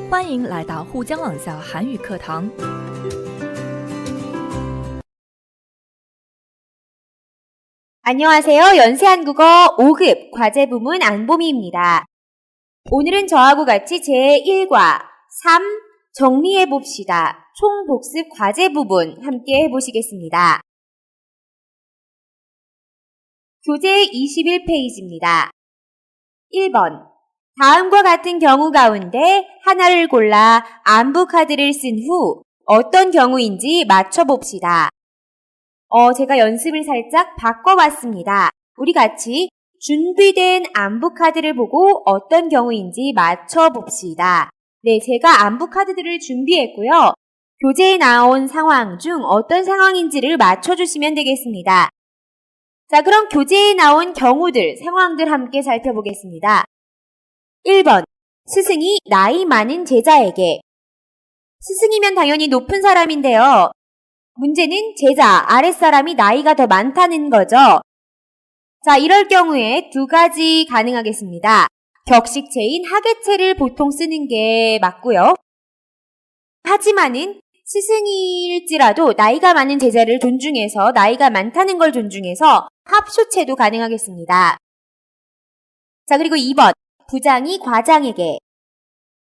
欢迎来到沪江网校韩语课堂。 안녕하세요. 연세한국어 5급 과제부문 안보미입니다. 오늘은 저하고 같이 제1과 3 정리해봅시다. 총복습 과제 부분 함께 해보시겠습니다. 교재 21페이지입니다. 1번. 다음과 같은 경우 가운데 하나를 골라 안부 카드를 쓴 후 어떤 경우인지 맞춰봅시다. 제가 연습을 살짝 바꿔봤습니다. 우리 같이 준비된 안부 카드를 보고 어떤 경우인지 맞춰봅시다. 네, 제가 안부 카드들을 준비했고요. 교재에 나온 상황 중 어떤 상황인지를 맞춰주시면 되겠습니다. 자, 그럼 교재에 나온 경우들, 상황들 함께 살펴보겠습니다. 1번, 스승이 나이 많은 제자에게. 스승이면 당연히 높은 사람인데요. 문제는 제자, 아랫사람이 나이가 더 많다는 거죠. 자, 이럴 경우에 두 가지 가능하겠습니다. 격식체인 하계체를 보통 쓰는 게 맞고요. 하지만은 스승일지라도 나이가 많은 제자를 존중해서 나이가 많다는 걸 존중해서 합수체도 가능하겠습니다. 자, 그리고 2번, 부장이 과장에게.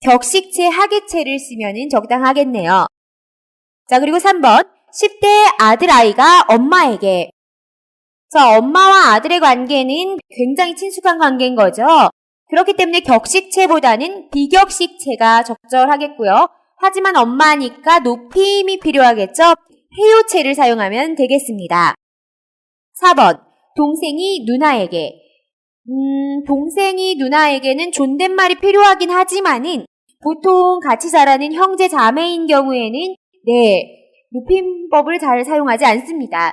격식체 하계체를 쓰면은 적당하겠네요. 자, 그리고 3번, 10대 아들아이가 엄마에게. 자, 엄마와 아들의 관계는 굉장히 친숙한 관계인 거죠. 그렇기 때문에 격식체보다는 비격식체가 적절하겠고요. 하지만 엄마니까 높임이 필요하겠죠. 해요체를 사용하면 되겠습니다. 4번, 동생이 누나에게. 동생이 누나에게는 존댓말이 필요하긴 하지만은 보통 같이 자라는 형제 자매인 경우에는 높임법을 잘 사용하지 않습니다.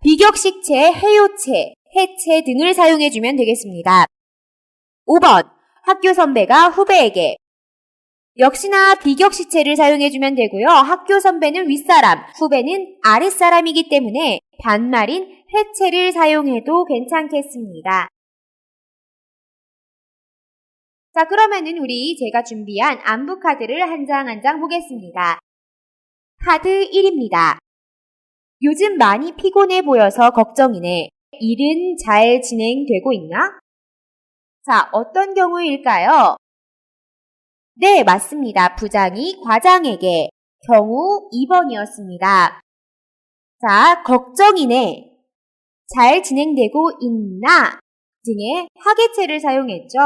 비격식체, 해요체, 해체 등을 사용해주면 되겠습니다. 5번, 학교 선배가 후배에게. 역시나 비격식체를 사용해주면 되고요. 학교 선배는 윗사람, 후배는 아랫사람이기 때문에 반말인 해체를 사용해도 괜찮겠습니다. 자, 그러면은 우리 제가 준비한 안부 카드를 한 장 한 장 보겠습니다. 카드 1입니다. 요즘 많이 피곤해 보여서 걱정이네. 일은 잘 진행되고 있나? 자, 어떤 경우일까요? 네, 맞습니다. 부장이 과장에게. 경우 2번이었습니다. 자, 걱정이네. 잘 진행되고 있나? 등의 하계체를 사용했죠.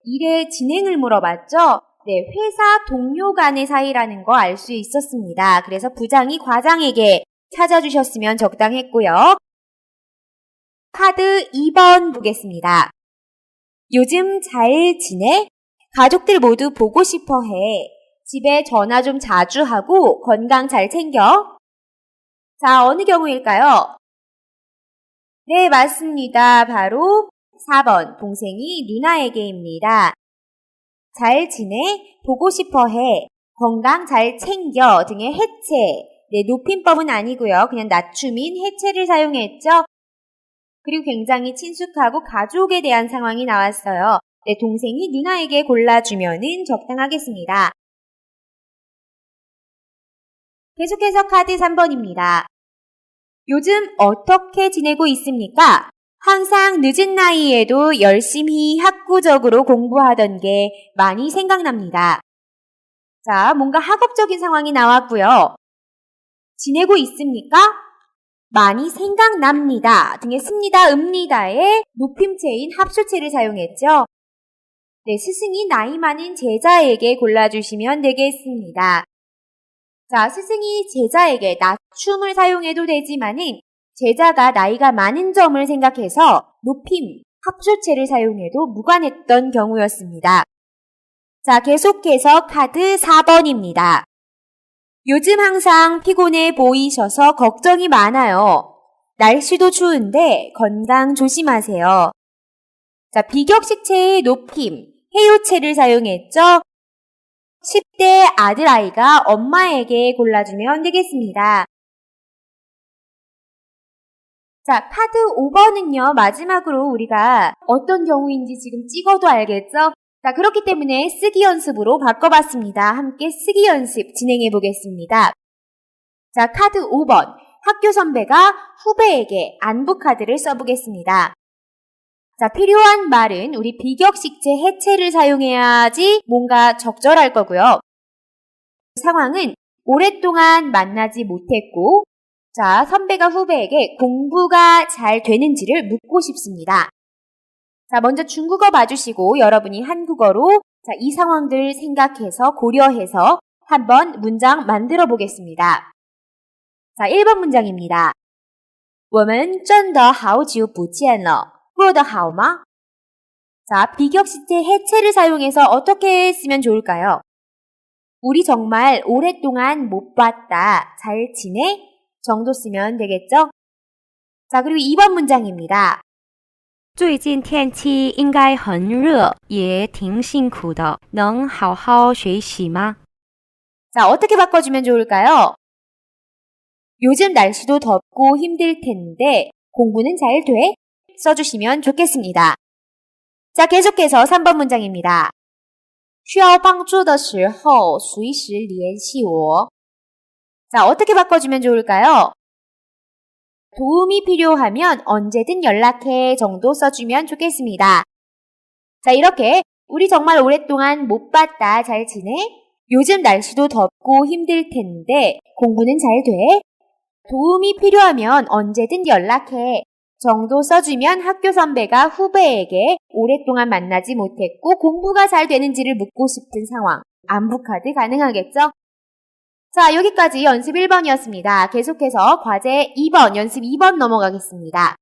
일의 진행을 물어봤죠. 네, 회사 동료 간의 사이라는 거 알 수 있었습니다. 그래서 부장이 과장에게 찾아주셨으면 적당했고요. 카드 2번 보겠습니다. 요즘 잘 지내? 가족들 모두 보고 싶어 해. 집에 전화 좀 자주 하고 건강 잘 챙겨. 자, 어느 경우일까요? 네, 맞습니다. 바로 4번, 동생이 누나에게입니다. 잘 지내? 보고 싶어 해. 건강 잘 챙겨 등의 해체. 네, 높임법은 아니고요. 그냥 낮춤인 해체를 사용했죠. 그리고 굉장히 친숙하고 가족에 대한 상황이 나왔어요. 네, 동생이 누나에게 골라주면은 적당하겠습니다. 계속해서 카드 3번입니다. 요즘 어떻게 지내고 있습니까? 항상 늦은 나이에도 열심히 학구적으로 공부하던 게 많이 생각납니다. 자, 뭔가 학업적인 상황이 나왔고요. 지내고 있습니까? 많이 생각납니다. 등의 습니다, 읍니다의 높임체인 합수체를 사용했죠. 네, 스승이 나이 많은 제자에게 골라주시면 되겠습니다. 자, 스승이 제자에게 낮춤을 사용해도 되지만은 제자가 나이가 많은 점을 생각해서 높임, 합수체를 사용해도 무관했던 경우였습니다. 자, 계속해서 카드 4번입니다. 요즘 항상 피곤해 보이셔서 걱정이 많아요. 날씨도 추운데 건강 조심하세요. 자, 비격식체의 높임, 해요체를 사용했죠. 10대 아들아이가 엄마에게 골라주면 되겠습니다. 자, 카드 5번은요, 마지막으로 우리가 어떤 경우인지 지금 찍어도 알겠죠? 자, 그렇기 때문에 쓰기 연습으로 바꿔봤습니다. 함께 쓰기 연습 진행해 보겠습니다. 자, 카드 5번. 학교 선배가 후배에게 안부 카드를 써보겠습니다. 자, 필요한 말은 우리 비격식체 해체를 사용해야지 뭔가 적절할 거고요. 상황은 오랫동안 만나지 못했고, 자, 선배가 후배에게 공부가 잘 되는지를 묻고 싶습니다. 자, 먼저 중국어 봐주시고 여러분이 한국어로 자, 이 상황들 생각해서 고려해서 한번 문장 만들어 보겠습니다. 자, 1번 문장입니다. 我们真的好久不见了过得好吗? 자, 비격식체 해체를 사용해서 어떻게 쓰면 좋을까요? 우리 정말 오랫동안 못 봤다. 잘 지내? 정도 쓰면 되겠죠? 자, 그리고 2번 문장입니다. 最近天气应该很热，也挺辛苦的，能好好学习吗？ 자, 어떻게 바꿔주면 좋을까요? 요즘 날씨도 덥고 힘들 텐데 공부는 잘 돼? 써주시면 좋겠습니다. 자, 계속해서 3번 문장입니다. 需要帮助的时候随时联系我. 자, 어떻게 바꿔주면 좋을까요? 도움이 필요하면 언제든 연락해 정도 써주면 좋겠습니다. 자, 이렇게 우리 정말 오랫동안 못 봤다. 잘 지내? 요즘 날씨도 덥고 힘들 텐데 공부는 잘 돼? 도움이 필요하면 언제든 연락해 정도 써주면 학교 선배가 후배에게 오랫동안 만나지 못했고 공부가 잘 되는지를 묻고 싶은 상황. 안부카드 가능하겠죠? 자, 여기까지 연습 1번이었습니다. 계속해서 과제 2번, 연습 2번 넘어가겠습니다.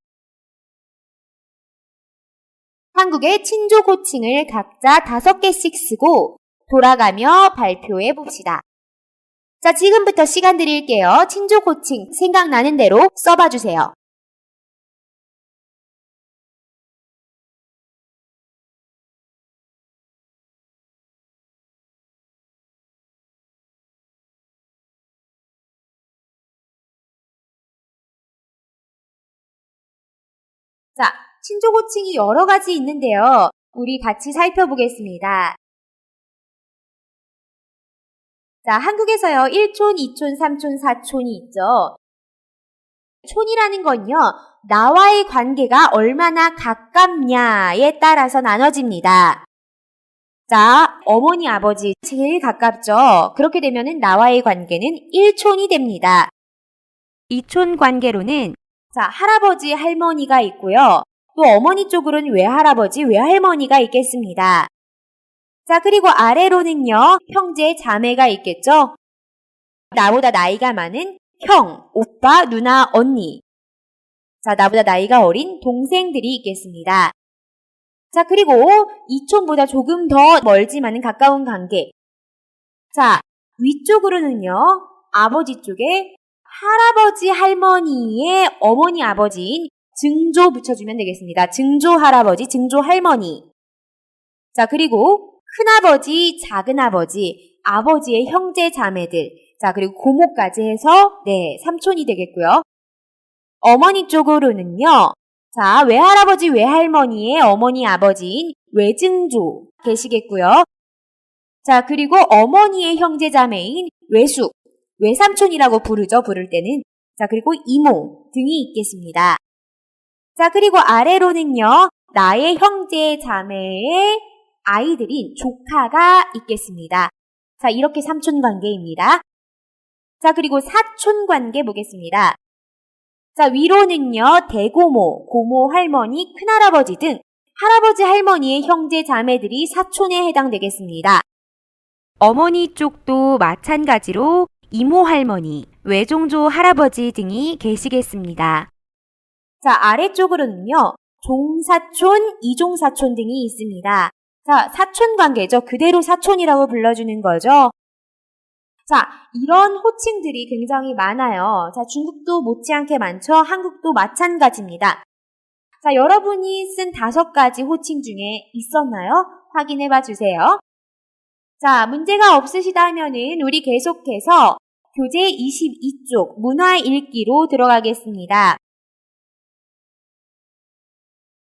한국의 친조 호칭을 각자 5개씩 쓰고 돌아가며 발표해 봅시다. 자, 지금부터 시간 드릴게요. 친조 호칭 생각나는 대로 써봐 주세요. 자, 친조 호칭이 여러 가지 있는데요. 우리 같이 살펴보겠습니다. 자, 한국에서요, 1촌, 2촌, 3촌, 4촌이 있죠. 촌이라는 건요, 나와의 관계가 얼마나 가깝냐에 따라서 나눠집니다. 자, 어머니, 아버지 제일 가깝죠. 그렇게 되면은 나와의 관계는 1촌이 됩니다. 이촌 관계로는 자, 할아버지, 할머니가 있고요. 또 어머니 쪽으로는 외할아버지, 외할머니가 있겠습니다. 자, 그리고 아래로는요, 형제, 자매가 있겠죠? 나보다 나이가 많은 형, 오빠, 누나, 언니. 자, 나보다 나이가 어린 동생들이 있겠습니다. 자, 그리고 이촌보다 조금 더 멀지만은 가까운 관계. 자, 위쪽으로는요, 아버지 쪽에 할아버지, 할머니의 어머니, 아버지인 증조 붙여주면 되겠습니다. 증조 할아버지, 증조 할머니. 자, 그리고 큰아버지, 작은아버지, 아버지의 형제, 자매들. 자, 그리고 고모까지 해서, 네, 삼촌이 되겠고요. 어머니 쪽으로는요, 자, 외할아버지, 외할머니의 어머니, 아버지인 외증조 계시겠고요. 자, 그리고 어머니의 형제, 자매인 외숙, 외삼촌이라고 부르죠, 부를 때는. 자, 그리고 이모 등이 있겠습니다. 자, 그리고 아래로는요, 나의 형제, 자매의 아이들인 조카가 있겠습니다. 자, 이렇게 삼촌 관계입니다. 자, 그리고 사촌 관계 보겠습니다. 자, 위로는요, 대고모, 고모, 할머니, 큰할아버지 등 할아버지, 할머니의 형제, 자매들이 사촌에 해당되겠습니다. 어머니 쪽도 마찬가지로 이모 할머니, 외종조 할아버지 등이 계시겠습니다. 자, 아래쪽으로는요, 종사촌, 이종사촌 등이 있습니다. 자, 사촌 관계죠. 그대로 사촌이라고 불러주는 거죠. 자, 이런 호칭들이 굉장히 많아요. 자, 중국도 못지않게 많죠? 한국도 마찬가지입니다. 자, 여러분이 쓴 5가지 호칭 중에 있었나요? 확인해 봐 주세요. 자, 문제가 없으시다면은 우리 계속해서 교재 22쪽 문화 읽기로 들어가겠습니다.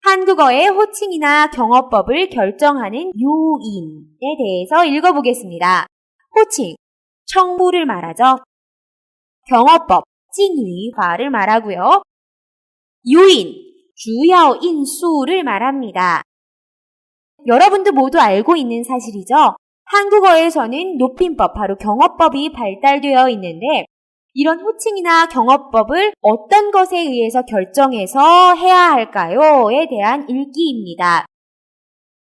한국어의 호칭이나 경어법을 결정하는 요인에 대해서 읽어보겠습니다. 호칭, 청부를 말하죠. 경어법, 찡위화를 말하고요. 요인, 주요 인수를 말합니다. 여러분도 모두 알고 있는 사실이죠. 한국어에서는 높임법, 바로 경어법이 발달되어 있는데 이런 호칭이나 경어법을 어떤 것에 의해서 결정해서 해야 할까요?에 대한 읽기입니다.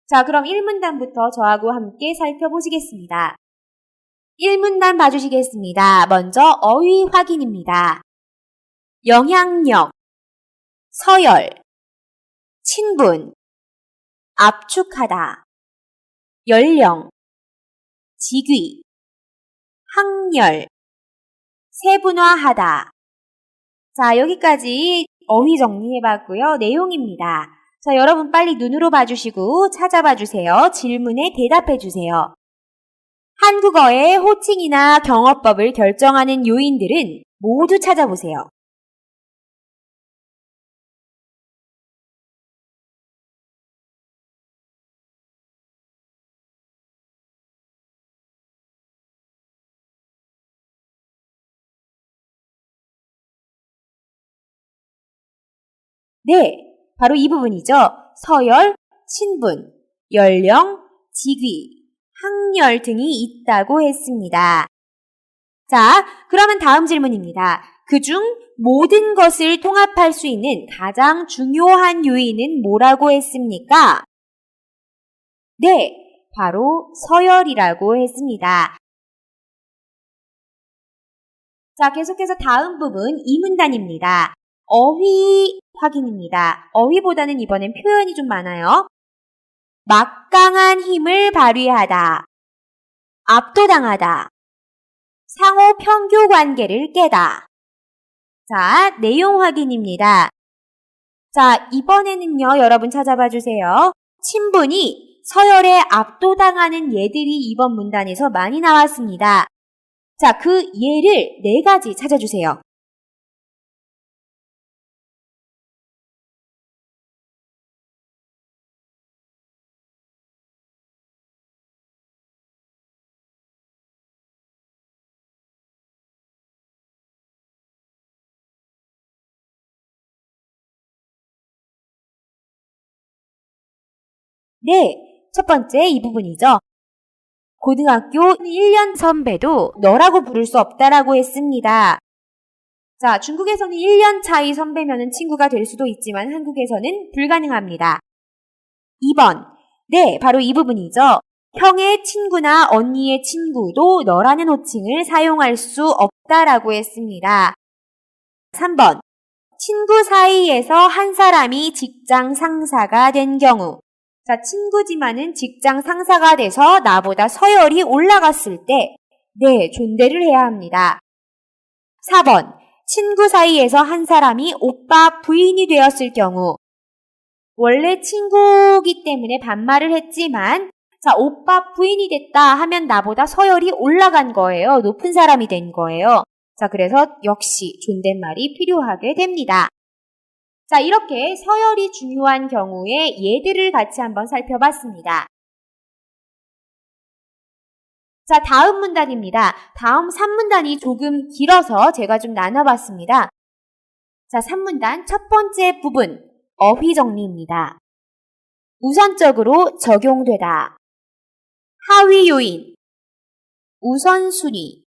자, 그럼 1문단부터 저하고 함께 살펴보시겠습니다. 1문단 봐주시겠습니다. 먼저 어휘 확인입니다. 영향력, 서열, 친분, 압축하다, 연령, 직위, 학렬, 세분화하다. 자, 여기까지 어휘 정리해봤고요. 내용입니다. 자, 여러분 빨리 눈으로 봐주시고 찾아봐주세요. 질문에 대답해주세요. 한국어의 호칭이나 경어법을 결정하는 요인들은 모두 찾아보세요. 네, 바로 이 부분이죠. 서열, 친분, 연령, 직위, 학렬 등이 있다고 했습니다. 자, 그러면 다음 질문입니다. 그중 모든 것을 통합할 수 있는 가장 중요한 요인은 뭐라고 했습니까? 네, 바로 서열이라고 했습니다. 자, 계속해서 다음 부분 이문단입니다. 어휘 확인입니다. 어휘보다는 이번엔 표현이 좀 많아요. 막강한 힘을 발휘하다, 압도당하다, 상호 평교 관계를 깨다. 자, 내용 확인입니다. 자, 이번에는요, 여러분 찾아봐 주세요. 친분이 서열에 압도당하는 예들이 이번 문단에서 많이 나왔습니다. 자, 그 예를 4가지 찾아주세요. 네, 첫 번째 이 부분이죠. 고등학교 1년 선배도 너라고 부를 수 없다라고 했습니다. 자, 중국에서는 1년 차이 선배면은 친구가 될 수도 있지만 한국에서는 불가능합니다. 2번, 네, 바로 이 부분이죠. 형의 친구나 언니의 친구도 너라는 호칭을 사용할 수 없다라고 했습니다. 3번, 친구 사이에서 한 사람이 직장 상사가 된 경우. 자, 친구지만은 직장 상사가 돼서 나보다 서열이 올라갔을 때, 네, 존대를 해야 합니다. 4번, 친구 사이에서 한 사람이 오빠 부인이 되었을 경우. 원래 친구기 때문에 반말을 했지만, 자, 오빠 부인이 됐다 하면 나보다 서열이 올라간 거예요. 높은 사람이 된 거예요. 자, 그래서 역시 존댓말이 필요하게 됩니다. 자, 이렇게 서열이 중요한 경우에 예들을 같이 한번 살펴봤습니다. 자, 다음 문단입니다. 다음 3문단이 조금 길어서 제가 좀 나눠봤습니다. 자, 3문단 첫 번째 부분, 어휘 정리입니다. 우선적으로 적용되다. 하위 요인, 우선순위.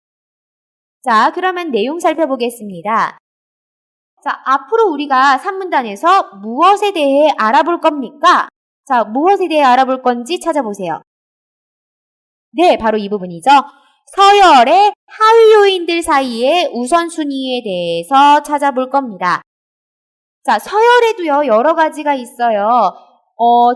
자, 그러면 내용 살펴보겠습니다. 자, 앞으로 우리가 3문단에서 무엇에 대해 알아볼 겁니까? 자, 무엇에 대해 알아볼 건지 찾아보세요. 네, 바로 이 부분이죠. 서열의 하위 요인들 사이의 우선순위에 대해서 찾아볼 겁니다. 자, 서열에도요, 여러 가지가 있어요.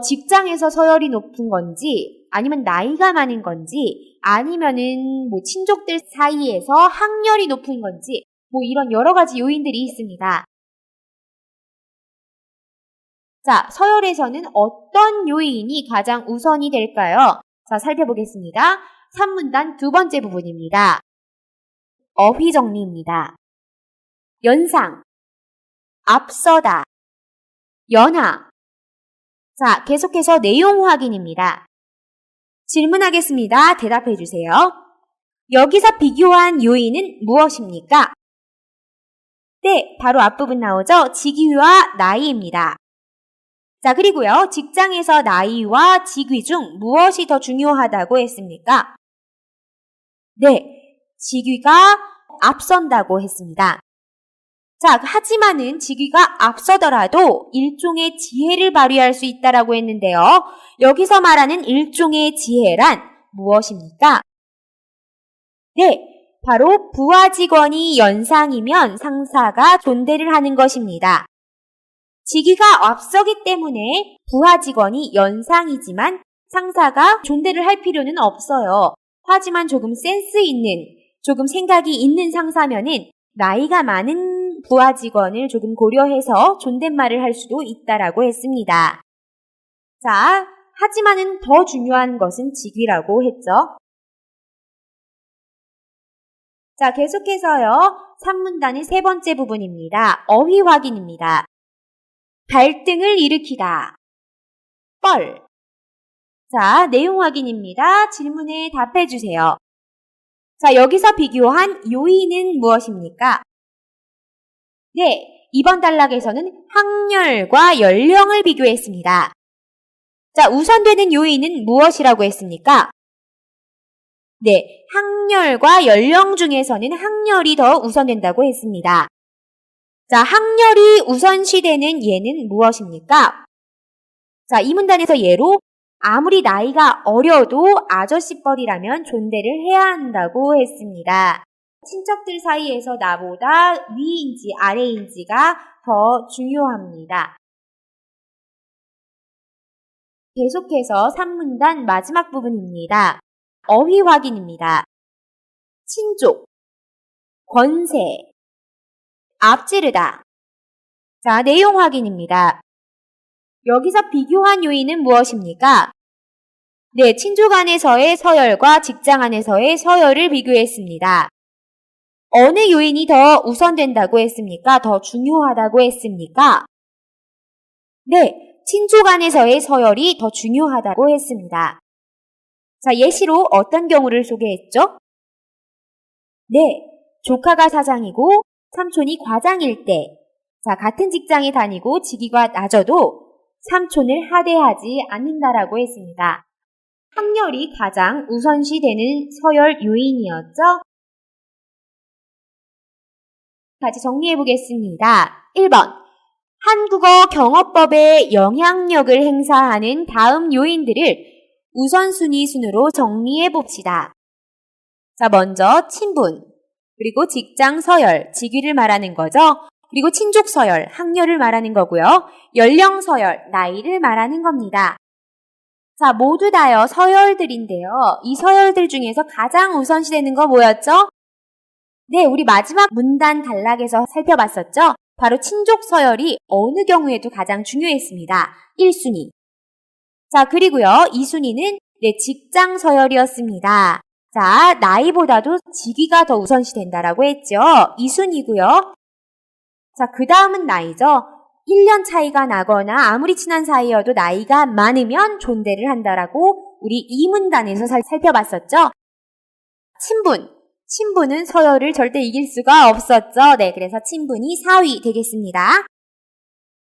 직장에서 서열이 높은 건지, 아니면 나이가 많은 건지, 아니면은 뭐 친족들 사이에서 학렬이 높은 건지, 뭐 이런 여러 가지 요인들이 있습니다. 자, 서열에서는 어떤 요인이 가장 우선이 될까요? 자, 살펴보겠습니다. 3문단 두 번째 부분입니다. 어휘 정리입니다. 연상, 앞서다, 연하, 자, 계속해서 내용 확인입니다. 질문하겠습니다. 대답해 주세요. 여기서 비교한 요인은 무엇입니까? 네, 바로 앞부분 나오죠? 직위와 나이입니다. 자, 그리고요. 직장에서 나이와 직위 중 무엇이 더 중요하다고 했습니까? 네, 직위가 앞선다고 했습니다. 자, 하지만은 직위가 앞서더라도 일종의 지혜를 발휘할 수 있다라고 했는데요. 여기서 말하는 일종의 지혜란 무엇입니까? 네, 바로 부하 직원이 연상이면 상사가 존대를 하는 것입니다. 직위가 앞서기 때문에 부하 직원이 연상이지만 상사가 존대를 할 필요는 없어요. 하지만 조금 센스 있는, 조금 생각이 있는 상사면은 나이가 많은 부하 직원을 조금 고려해서 존댓말을 할 수도 있다라고 했습니다. 자, 하지만은 더 중요한 것은 직위라고 했죠. 자, 계속해서요. 3문단의 세 번째 부분입니다. 어휘 확인입니다. 갈등을 일으키다. 뻘. 자, 내용 확인입니다. 질문에 답해 주세요. 자, 여기서 비교한 요인은 무엇입니까? 네, 이번 단락에서는 학렬과 연령을 비교했습니다. 자, 우선되는 요인은 무엇이라고 했습니까? 네, 학렬과 연령 중에서는 학렬이 더 우선된다고 했습니다. 자, 학렬이 우선시되는 예는 무엇입니까? 자, 이 문단에서 예로 아무리 나이가 어려도 아저씨뻘이라면 존대를 해야 한다고 했습니다. 친척들 사이에서 나보다 위인지 아래인지가 더 중요합니다. 계속해서 3문단 마지막 부분입니다. 어휘 확인입니다. 친족, 권세, 앞지르다. 자, 내용 확인입니다. 여기서 비교한 요인은 무엇입니까? 네, 친족 안에서의 서열과 직장 안에서의 서열을 비교했습니다. 어느 요인이 더 우선된다고 했습니까? 더 중요하다고 했습니까? 네, 친족 안에서의 서열이 더 중요하다고 했습니다. 자, 예시로 어떤 경우를 소개했죠? 네, 조카가 사장이고 삼촌이 과장일 때, 자, 같은 직장에 다니고 직위가 낮아도 삼촌을 하대하지 않는다라고 했습니다. 학렬이 가장 우선시되는 서열 요인이었죠? 같이 정리해 보겠습니다. 1번, 한국어 경어법에 영향력을 행사하는 다음 요인들을 우선순위 순으로 정리해 봅시다. 자, 먼저 친분, 그리고 직장 서열, 직위를 말하는 거죠. 그리고 친족 서열, 학렬을 말하는 거고요. 연령 서열, 나이를 말하는 겁니다. 자, 모두 다요 서열들인데요. 이 서열들 중에서 가장 우선시되는 거 뭐였죠? 네, 우리 마지막 문단 단락에서 살펴봤었죠? 바로 친족 서열이 어느 경우에도 가장 중요했습니다. 1순위. 자, 그리고요 2순위는 네, 직장 서열이었습니다. 자, 나이보다도 직위가 더 우선시된다라고 했죠. 2순위고요. 자, 그 다음은 나이죠. 1년 차이가 나거나 아무리 친한 사이여도 나이가 많으면 존대를 한다라고 우리 이 문단에서 살펴봤었죠. 친분은 서열을 절대 이길 수가 없었죠. 네, 그래서 친분이 4위 되겠습니다.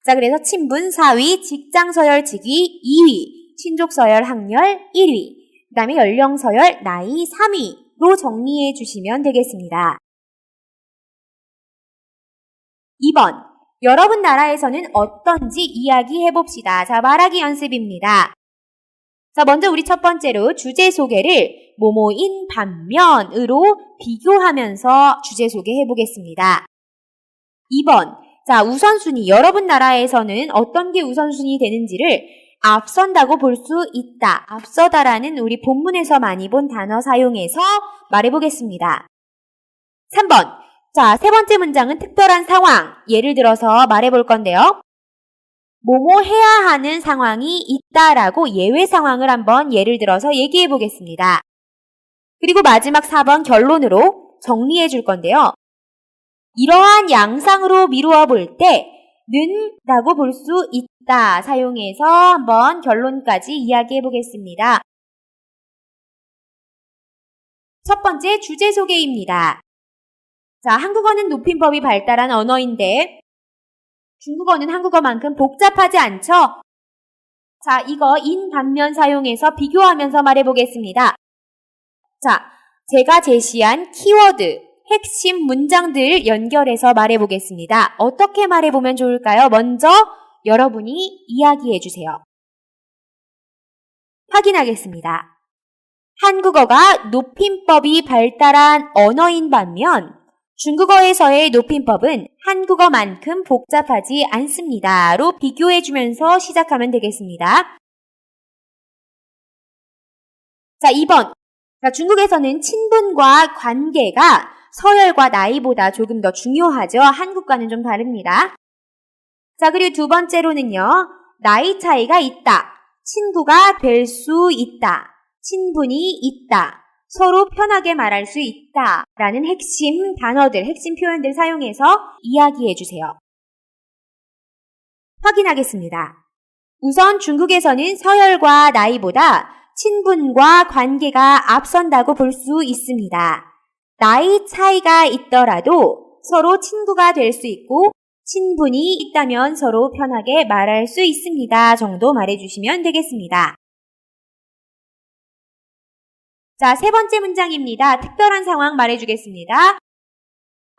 자, 그래서 친분 4위, 직장 서열 직위 2위, 친족 서열 학렬 1위, 그 다음에 연령 서열 나이 3위로 정리해 주시면 되겠습니다. 2번, 여러분 나라에서는 어떤지 이야기해 봅시다. 자, 말하기 연습입니다. 자, 먼저 우리 첫 번째로 주제 소개를 뭐뭐인 반면으로 비교하면서 주제 소개해 보겠습니다. 2번, 자, 우선순위, 여러분 나라에서는 어떤 게 우선순위 되는지를 앞선다고 볼 수 있다. 앞서다라는 우리 본문에서 많이 본 단어 사용해서 말해 보겠습니다. 3번, 자, 세 번째 문장은 특별한 상황, 예를 들어서 말해 볼 건데요. 뭐뭐 해야 하는 상황이 있다라고 예외 상황을 한번 예를 들어서 얘기해 보겠습니다. 그리고 마지막 4번 결론으로 정리해 줄 건데요. 이러한 양상으로 미루어 볼 때 는 라고 볼 수 있다 사용해서 한번 결론까지 이야기해 보겠습니다. 첫 번째 주제 소개입니다. 자, 한국어는 높임법이 발달한 언어인데 중국어는 한국어만큼 복잡하지 않죠? 자, 이거 인 단면 사용해서 비교하면서 말해보겠습니다. 자, 제가 제시한 키워드, 핵심 문장들 연결해서 말해보겠습니다. 어떻게 말해보면 좋을까요? 먼저 여러분이 이야기해주세요. 확인하겠습니다. 한국어가 높임법이 발달한 언어인 반면 중국어에서의 높임법은 한국어만큼 복잡하지 않습니다.로 비교해주면서 시작하면 되겠습니다. 자, 2번. 자, 중국에서는 친분과 관계가 서열과 나이보다 조금 더 중요하죠. 한국과는 좀 다릅니다. 자, 그리고 두 번째로는요. 나이 차이가 있다. 친구가 될 수 있다. 친분이 있다. 서로 편하게 말할 수 있다. 라는 핵심 단어들, 핵심 표현들 사용해서 이야기해 주세요. 확인하겠습니다. 우선 중국에서는 서열과 나이보다 친분과 관계가 앞선다고 볼 수 있습니다. 나이 차이가 있더라도 서로 친구가 될 수 있고 친분이 있다면 서로 편하게 말할 수 있습니다. 정도 말해주시면 되겠습니다. 자, 세 번째 문장입니다. 특별한 상황 말해주겠습니다.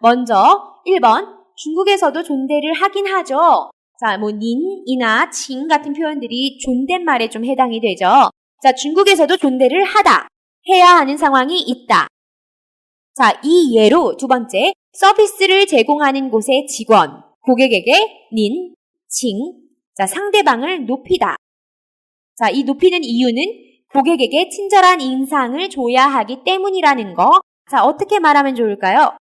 먼저 1번, 중국에서도 존대를 하긴 하죠. 자, 닌이나 칭 같은 표현들이 존댓말에 좀 해당이 되죠. 자, 중국에서도 존대를 하다, 해야 하는 상황이 있다. 자, 이 예로 두 번째, 서비스를 제공하는 곳의 직원, 고객에게 닌, 칭, 자, 상대방을 높이다. 자, 이 높이는 이유는 고객에게 친절한 인상을 줘야 하기 때문이라는 거. 자, 어떻게 말하면 좋을까요?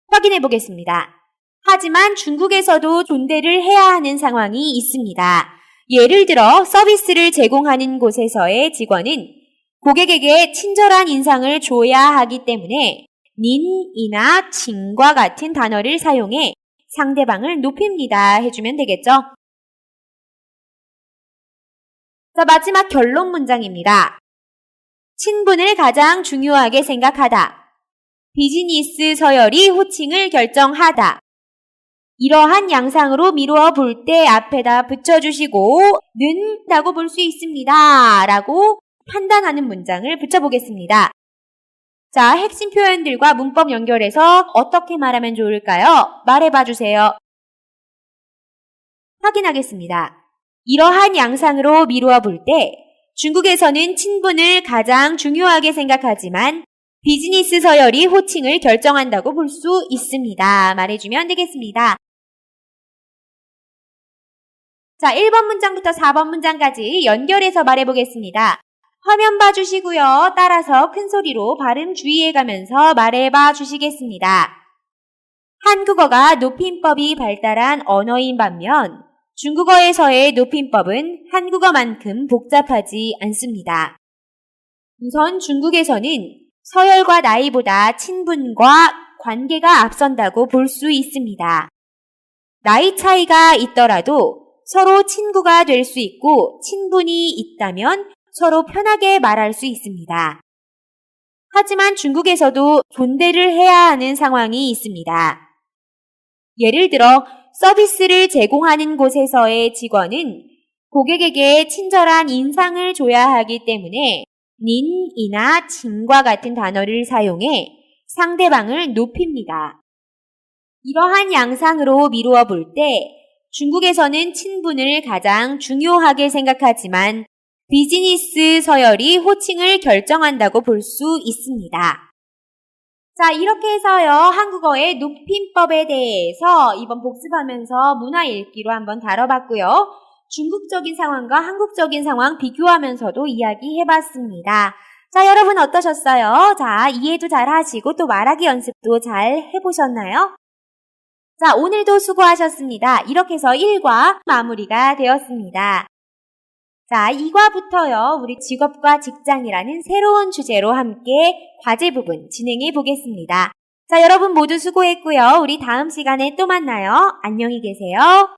확인해 보겠습니다. 하지만 중국에서도 존대를 해야 하는 상황이 있습니다. 예를 들어 서비스를 제공하는 곳에서의 직원은 고객에게 친절한 인상을 줘야 하기 때문에 닌이나 칭과 같은 단어를 사용해 상대방을 높입니다. 해주면 되겠죠? 자, 마지막 결론 문장입니다. 친분을 가장 중요하게 생각하다. 비즈니스 서열이 호칭을 결정하다. 이러한 양상으로 미루어 볼 때 앞에다 붙여주시고 는 라고 볼 수 있습니다. 라고 판단하는 문장을 붙여보겠습니다. 자, 핵심 표현들과 문법 연결해서 어떻게 말하면 좋을까요? 말해봐 주세요. 확인하겠습니다. 이러한 양상으로 미루어 볼 때 중국에서는 친분을 가장 중요하게 생각하지만 비즈니스 서열이 호칭을 결정한다고 볼 수 있습니다. 말해주면 되겠습니다. 자, 1번 문장부터 4번 문장까지 연결해서 말해보겠습니다. 화면 봐주시고요. 따라서 큰 소리로 발음 주의해가면서 말해봐 주시겠습니다. 한국어가 높임법이 발달한 언어인 반면 중국어에서의 높임법은 한국어만큼 복잡하지 않습니다. 우선 중국에서는 서열과 나이보다 친분과 관계가 앞선다고 볼 수 있습니다. 나이 차이가 있더라도 서로 친구가 될 수 있고 친분이 있다면 서로 편하게 말할 수 있습니다. 하지만 중국에서도 존대를 해야 하는 상황이 있습니다. 예를 들어 서비스를 제공하는 곳에서의 직원은 고객에게 친절한 인상을 줘야 하기 때문에 닌이나 칭과 같은 단어를 사용해 상대방을 높입니다. 이러한 양상으로 미루어 볼 때 중국에서는 친분을 가장 중요하게 생각하지만 비즈니스 서열이 호칭을 결정한다고 볼 수 있습니다. 자, 이렇게 해서요, 한국어의 높임법에 대해서 이번 복습하면서 문화 읽기로 한번 다뤄봤고요. 중국적인 상황과 한국적인 상황 비교하면서도 이야기해봤습니다. 자, 여러분 어떠셨어요? 자, 이해도 잘 하시고 또 말하기 연습도 잘 해보셨나요? 자, 오늘도 수고하셨습니다. 이렇게 해서 1과 마무리가 되었습니다. 자, 2과부터요, 우리 직업과 직장이라는 새로운 주제로 함께 과제 부분 진행해 보겠습니다. 자, 여러분 모두 수고했고요. 우리 다음 시간에 또 만나요. 안녕히 계세요.